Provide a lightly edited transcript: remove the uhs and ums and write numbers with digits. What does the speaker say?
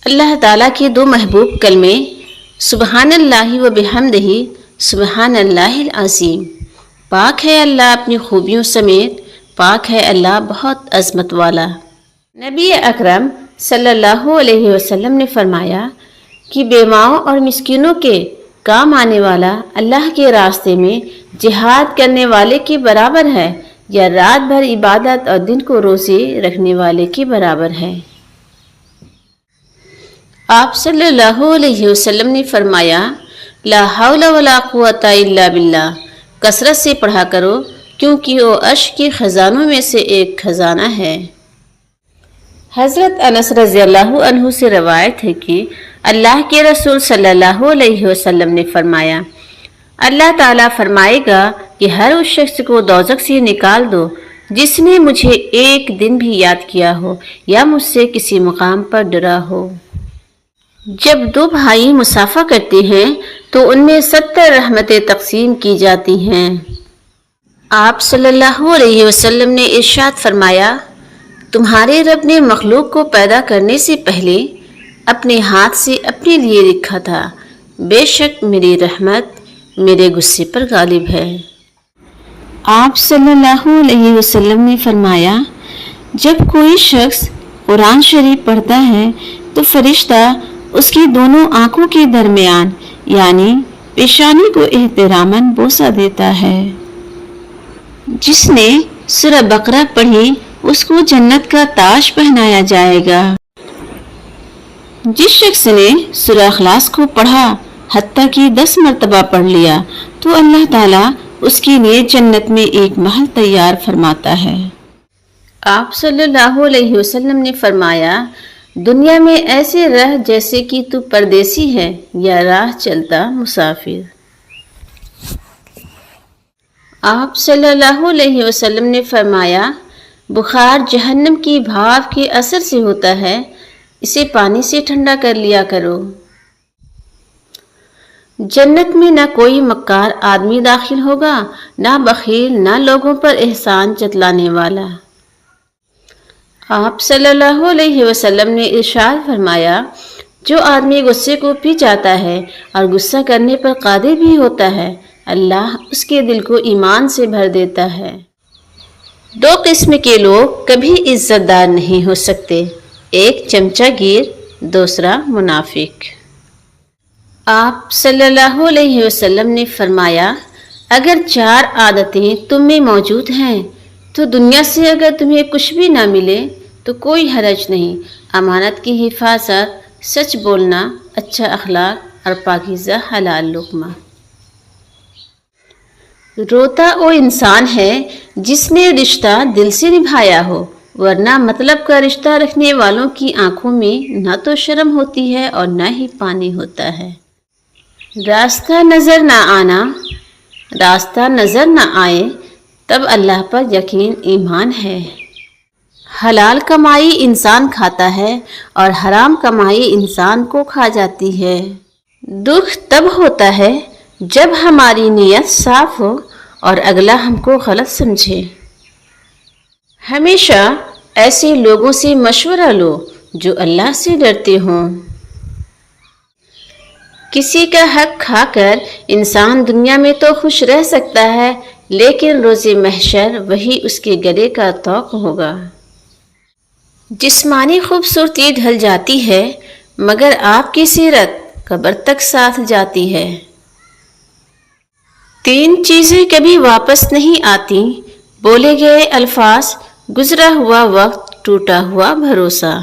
اللہ تعالیٰ کے دو محبوب کلمے سبحان اللہ و بحمدہ سبحان اللہ العظیم۔ پاک ہے اللہ اپنی خوبیوں سمیت، پاک ہے اللہ بہت عظمت والا۔ نبی اکرم صلی اللہ علیہ وسلم نے فرمایا کہ بیواؤں اور مسکینوں کے کام آنے والا اللہ کے راستے میں جہاد کرنے والے کے برابر ہے، یا رات بھر عبادت اور دن کو روزے رکھنے والے کے برابر ہے۔ آپ صلی اللہ علیہ وسلم نے فرمایا لا حول ولا قوت الا باللہ، کثرت سے پڑھا کرو کیونکہ وہ عرش کے خزانوں میں سے ایک خزانہ ہے۔ حضرت انس رضی اللہ عنہ سے روایت ہے کہ اللہ کے رسول صلی اللہ علیہ وسلم نے فرمایا اللہ تعالیٰ فرمائے گا کہ ہر اس شخص کو دوزخ سے نکال دو جس نے مجھے ایک دن بھی یاد کیا ہو یا مجھ سے کسی مقام پر ڈرا ہو۔ جب دو بھائی مصافحہ کرتے ہیں تو ان میں 70 رحمتیں تقسیم کی جاتی ہیں۔ آپ صلی اللہ علیہ وسلم نے ارشاد فرمایا تمہارے رب نے مخلوق کو پیدا کرنے سے پہلے اپنے ہاتھ سے اپنے لیے لکھا تھا، بے شک میری رحمت میرے غصے پر غالب ہے۔ آپ صلی اللہ علیہ وسلم نے فرمایا جب کوئی شخص قرآن شریف پڑھتا ہے تو فرشتہ اس کی دونوں آنکھوں کے درمیان یعنی پیشانی کو احتراماً بوسہ دیتا ہے۔ جس نے سورہ بقرہ پڑھی اس کو جنت کا تاج پہنایا جائے گا۔ جس شخص نے سورہ اخلاص کو پڑھا حتیٰ کہ 10 مرتبہ پڑھ لیا تو اللہ تعالیٰ اس کے لیے جنت میں ایک محل تیار فرماتا ہے۔ آپ صلی اللہ علیہ وسلم نے فرمایا دنیا میں ایسے رہ جیسے کہ تو پردیسی ہے یا راہ چلتا مسافر۔ آپ صلی اللہ علیہ وسلم نے فرمایا بخار جہنم کی بھاپ کے اثر سے ہوتا ہے، اسے پانی سے ٹھنڈا کر لیا کرو۔ جنت میں نہ کوئی مکار آدمی داخل ہوگا، نہ بخیل، نہ لوگوں پر احسان جتلانے والا۔ آپ صلی اللہ علیہ وسلم نے ارشاد فرمایا جو آدمی غصے کو پی جاتا ہے اور غصہ کرنے پر قادر بھی ہوتا ہے اللہ اس کے دل کو ایمان سے بھر دیتا ہے۔ دو قسم کے لوگ کبھی عزت دار نہیں ہو سکتے، ایک چمچہ گیر، دوسرا منافق۔ آپ صلی اللہ علیہ وسلم نے فرمایا اگر 4 عادتیں تم میں موجود ہیں تو دنیا سے اگر تمہیں کچھ بھی نہ ملے تو کوئی حرج نہیں، امانت کی حفاظت، سچ بولنا، اچھا اخلاق اور پاکیزہ حلال لقمہ۔ روتا وہ انسان ہے جس نے رشتہ دل سے نبھایا ہو، ورنہ مطلب کا رشتہ رکھنے والوں کی آنکھوں میں نہ تو شرم ہوتی ہے اور نہ ہی پانی ہوتا ہے۔ راستہ نظر نہ آئے تب اللہ پر یقین ایمان ہے۔ حلال کمائی انسان کھاتا ہے اور حرام کمائی انسان کو کھا جاتی ہے۔ دکھ تب ہوتا ہے جب ہماری نیت صاف ہو اور اگلا ہم کو غلط سمجھے۔ ہمیشہ ایسے لوگوں سے مشورہ لو جو اللہ سے ڈرتے ہوں۔ کسی کا حق کھا کر انسان دنیا میں تو خوش رہ سکتا ہے لیکن روز محشر وہی اس کے گلے کا طوق ہوگا۔ جسمانی خوبصورتی ڈھل جاتی ہے مگر آپ کی سیرت قبر تک ساتھ جاتی ہے۔ 3 چیزیں کبھی واپس نہیں آتی، بولے گئے الفاظ، گزرا ہوا وقت، ٹوٹا ہوا بھروسہ۔